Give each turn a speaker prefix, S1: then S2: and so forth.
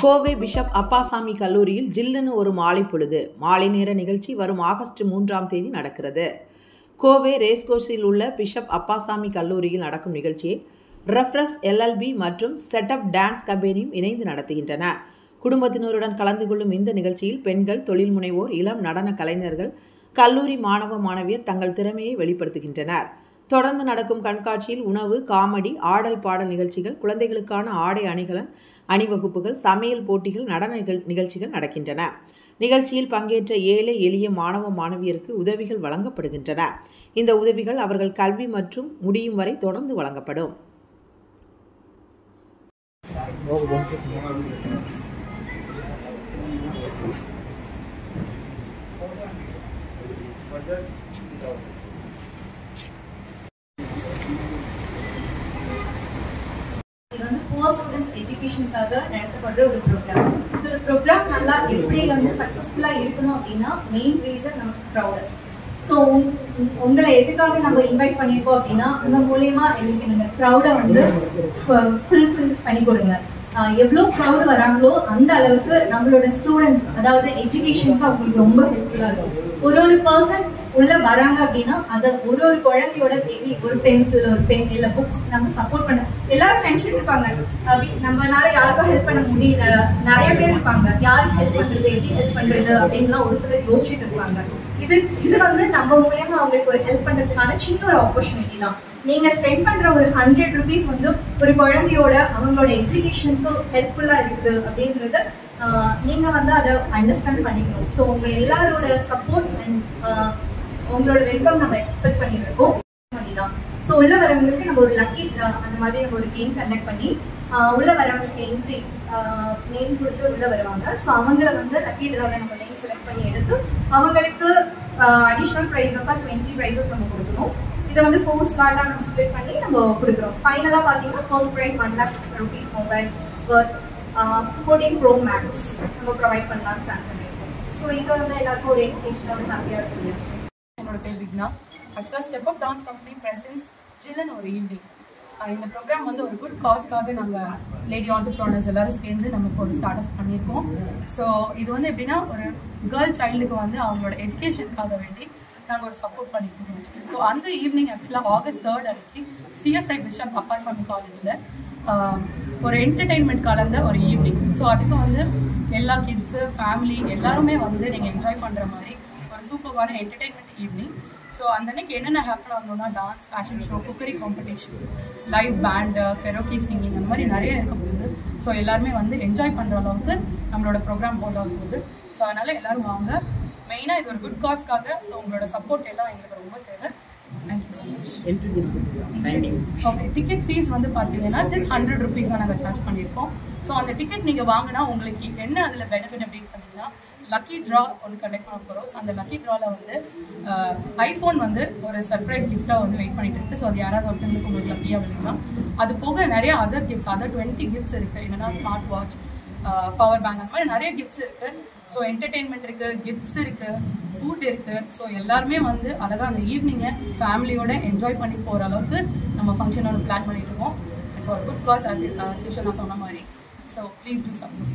S1: Kovai bishop Appasamy கல்லூரியில் ஜில்லுன்னு ஒரு மாலை பொழுது மாலை நேர நிகழ்ச்சி வரும் ஆகஸ்ட் 3ஆம் தேதி நடக்கிறது. கோவை ரேஸ்கோர்ஸில் உள்ள பிஷப் அப்பாசாமி கல்லூரியில் நடக்கும் நிகழ்ச்சியை ரெஃப்ரெஸ் LLB மற்றும் செட்டப் டான்ஸ் கம்பெனியும் இணைந்து நடத்துகின்றன. குடும்பத்தினருடன் கலந்து கொள்ளும் இந்த நிகழ்ச்சியில் பெண்கள், தொழில் முனைவோர், இளம் நடன கலைஞர்கள், கல்லூரி மாணவ மாணவியர் தங்கள் திறமையை வெளிப்படுத்துகின்றனர். தொடர்ந்து நடக்கும் கண்காட்சியில் உணவு, காமெடி, ஆடல் பாடல் நிகழ்ச்சிகள், குழந்தைகளுக்கான ஆடை அணிவகுப்புகள், சமையல் போட்டிகள், நடன நிகழ்ச்சிகள் நடக்கின்றன. நிகழ்ச்சியில் பங்கேற்ற ஏழை எளிய மாணவ மாணவியருக்கு உதவிகள் வழங்கப்படுகின்றன. இந்த உதவிகள் அவர்கள் கல்வி மற்றும் முடியும் வரை தொடர்ந்து வழங்கப்படும்.
S2: இது வந்து புவர் ஸ்டூடெண்ட்ஸ் எஜுகேஷனுக்காக நடத்தப்படுற ஒரு ப்ரோக்ராம். ஒரு ப்ரோக்ராம் நல்லா எப்படி வந்து சக்சஸ்ஃபுல்லா இருக்கணும் அப்படின்னா மெயின் ரீசன் நமக்கு க்ரௌடு. ஸோ உங்களை எதுக்காக நம்ம இன்வைட் பண்ணியிருக்கோம் அப்படின்னா உங்க மூலியமா எனக்கு இந்த க்ரௌடை வந்து ஃபுல்ஃபில் பண்ணி கொடுங்க. எவ்வளோ க்ரௌடு வராங்களோ அந்த அளவுக்கு நம்மளோட ஸ்டூடெண்ட்ஸ், அதாவது எஜுகேஷனுக்கு அவங்களுக்கு ரொம்ப ஹெல்ப்ஃபுல்லா இருக்கும். ஒரு பர்சன் உள்ள வராங்க அப்படின்னா அதை ஒரு குழந்தையோட பேபி ஒரு பென்சில், ஒரு பென் இல்ல புக்ஸ் நம்ம சப்போர்ட் பண்ண எல்லாரும் நினைச்சிட்டு இருப்பாங்க, நம்மளால யாருக்கும் ஹெல்ப் பண்ண முடியல. நிறைய பேர் இருப்பாங்க, யாருக்கு ஹெல்ப் பண்றது, எப்படி ஹெல்ப் பண்றது அப்படின்லாம் ஒரு சிலர் யோசிச்சுட்டு இருப்பாங்க. இது வந்து நம்ம மூலியமா அவங்களுக்கு ஒரு ஹெல்ப் பண்றதுக்கான சின்ன ஒரு ஆப்பர்ச்சுனிட்டி தான். நீங்க ஸ்பெண்ட் பண்ற ஒரு 100 rupees வந்து ஒரு குழந்தையோட அவங்களோட எஜுகேஷனுக்கு ஹெல்ப்ஃபுல்லா இருக்குது அப்படின்றத நீங்க வந்து அதை அண்டர்ஸ்டாண்ட் பண்ணிக்கணும். ஸோ உங்க எல்லாரோட சப்போர்ட் அண்ட் உங்களோட வெல்கம் நம்ம எக்ஸ்பெக்ட் பண்ணிட்டு இருக்கோம். ஸோ உள்ள வரவங்களுக்கு நம்ம ஒரு லக்கி அந்த மாதிரி நம்ம ஒரு கேம் கண்டக்ட் பண்ணி உள்ள வரவங்களுக்கு என்ட்ரி நேம் கொடுத்து உள்ள வருவாங்க. ஸோ அவங்கள வந்து லக்கி டிராவில் நம்ம நேம் செலக்ட் பண்ணி எடுத்து அவங்களுக்கு அடிஷனல் ப்ரைஸ் தான் 20 prizes நம்ம கொடுக்கணும். இதை வந்து 4 ஸ்லாட்டா நம்ம ஸ்பிளிட் பண்ணி நம்ம கொடுக்குறோம். ஃபைனலா பாத்தீங்கன்னா first prize 1 lakh rupees mobile worth 14 Pro Max நம்ம ப்ரொவைட் பண்ணலாம்னு பிளான் பண்ணிருக்கோம். ஸோ இது வந்து எல்லாருக்கும் ஒரு எஜுகேஷனோட ஹாப்பியா இருக்கு.
S3: என்னோட பேர் விக்னா. ஆக்சுவலாக step up dance company presents ஜில்லுன்னு ஒரு ஈவினிங். இந்த ப்ரோக்ராம் வந்து ஒரு குட் காஸ்க்காக நாங்கள் லேடி ஆண்டர்ப்ரனர்ஸ் எல்லாரும் சேர்ந்து நமக்கு ஒரு ஸ்டார்ட் அப் பண்ணியிருக்கோம். ஸோ இது வந்து எப்படின்னா ஒரு கேர்ள் சைல்டுக்கு வந்து அவங்களோட எஜுகேஷனுக்காக வேண்டி நாங்கள் ஒரு சப்போர்ட் பண்ணிக்கிறோம். ஸோ அந்த ஈவினிங் ஆக்சுவலாக ஆகஸ்ட் 3 அன்னைக்கு CSI பிஷப் அப்பாசாமி காலேஜில் ஒரு என்டர்டெயின்மெண்ட் கலந்த ஒரு ஈவினிங். ஸோ அதுக்கு வந்து எல்லா கிட்ஸு, ஃபேமிலி எல்லாருமே வந்து நீங்கள் என்ஜாய் பண்ணுற மாதிரி ஒரு சூப்பரான என்டர்டெயின்மெண்ட் ஈவினிங். ஸோ அந்த அன்னைக்கு என்னென்ன ஹேப்பன் ஆகணும்னா dance, fashion show, cookery competition, live band, karaoke singing, அந்த மாதிரி நிறைய இருக்க போகுது. ஸோ எல்லாருமே வந்து என்ஜாய் பண்ணுற அளவுக்கு நம்மளோட ப்ரோக்ராம் போல் ஆகுது. ஸோ அதனால எல்லாரும் வாங்க. மெயினாக இது ஒரு குட் காஸ்க்காக. ஸோ உங்களோட சப்போர்ட் எல்லாம் எங்களுக்கு ரொம்ப தேவை. Thank you so much. Okay, ticket fees வந்து பார்த்தீங்கன்னா ஜஸ்ட் 100 rupees தான் நாங்கள் சார்ஜ் பண்ணியிருக்கோம். ஸோ அந்த டிக்கெட் நீங்கள் வாங்கினா உங்களுக்கு என்ன அதில் பெனிஃபிட் அப்படின்னு பார்த்தீங்கன்னா லக்கி ட்ரா ஒன்று கண்டக்ட் பண்ண போகிறோம். ஸோ அந்த லக்கி ட்ராவில் வந்து ஐஃபோன் வந்து ஒரு சர்ப்ரைஸ் கிஃப்டாக வந்து வெயிட் பண்ணிட்டு இருக்கு. ஸோ அது யாராவது ஒருத்தவங்களுக்கு உங்களுக்கு லக்கியாக விழுக்கலாம். அது போக நிறைய அதர் கிஃப்ட்ஸ், அதர் 20 கிஃப்ட்ஸ் இருக்குது. என்னன்னா ஸ்மார்ட் வாட்ச், பவர் பேங்க், அந்த மாதிரி நிறைய கிஃப்ட்ஸ் இருக்குது. ஸோ என்டர்டெயின்மெண்ட் இருக்குது, கிஃப்ட்ஸ் இருக்குது, ஃபுட் இருக்குது. ஸோ எல்லாருமே வந்து அழகாக அந்த ஈவினிங்கை ஃபேமிலியோட என்ஜாய் பண்ணி போகிற அளவுக்கு நம்ம ஃபங்க்ஷன் ஒன்று பிளான் பண்ணிட்டு இருக்கோம். For good cos, as usual நான் சொன்ன மாதிரி. So please do support.